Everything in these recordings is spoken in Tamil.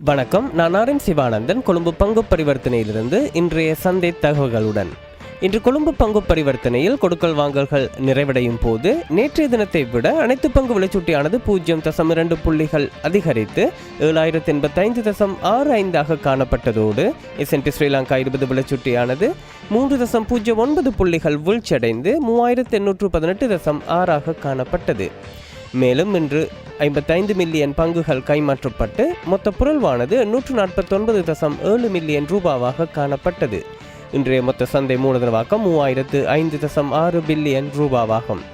வணக்கம், நான் ஆர்என் சிவானந்தன், கொழும்பு பங்கு பரிவர்த்தனையிலிருந்து இன்றைய சந்தை தகவல்களுடன். இன்று கொழும்பு பங்கு பரிவர்த்தனையில் கொடுக்கல் வாங்கல்கள் நிறைவடையும் போது நேற்றைய தினத்தை விட அனைத்து பங்கு விலைச்சூட்டியானது 0.2 புள்ளிகள் அதிகரித்து 7085.65 காணப்பட்டதோடு S&P ஸ்ரீலங்கா 20 விலைச்சூட்டியானது 3.09 புள்ளிகள் வீழ்ச்சியடைந்து 3818.6 காணப்பட்டது. மேலும் இன்று 55 மில்லியன் பங்குகள் கைமாற்றப்பட்டு மொத்த புரள்வானது 849.7 மில்லியன் ரூபாவாக காணப்பட்டது. இன்றைய மொத்த சந்தை மூலதனவாக்கம் 3005.6 பில்லியன் ரூபாவாகும்.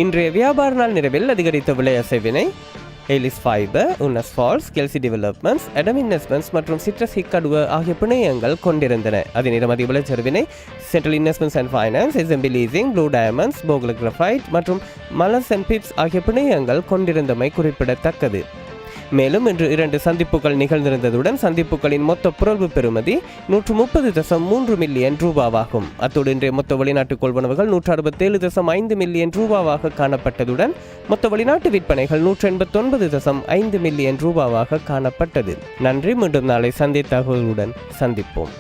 இன்றைய வியாபார நாள் நிறைவில் அதிகரித்த விலை அசைவினை எலிஸ் ஃபைபர், உன்னஸ் falls, Kelsey developments, Adam investments மற்றும் சிட்ரஸ் ஹிக்கடுவ ஆகிய பிணையங்கள் கொண்டிருந்தன. அதே நேரம் அதிக செலவினை central investments and finance, SMB leasing, blue diamonds, Bogala graphite மற்றும் மலர்ஸ் அண்ட் பிப்ஸ் ஆகிய பிணையங்கள் கொண்டிருந்தமை குறிப்பிடத்தக்கது. மேலும் இன்று 2 சந்திப்புகள் நிகழ்ந்திருந்ததுடன் சந்திப்புகளின் மொத்த புரள்வு பெறுமதி 130.3 மில்லியன் ரூபாவாகும். அத்தோடு இன்றைய மொத்த வெளிநாட்டு கொள்வனவுகள் 167.5 மில்லியன் ரூபாவாக காணப்பட்டதுடன் மொத்த வெளிநாட்டு விற்பனைகள் 189.5 மில்லியன் ரூபாவாக காணப்பட்டது. நன்றி. மீண்டும் நாளை சந்தை தகவலுடன் சந்திப்போம்.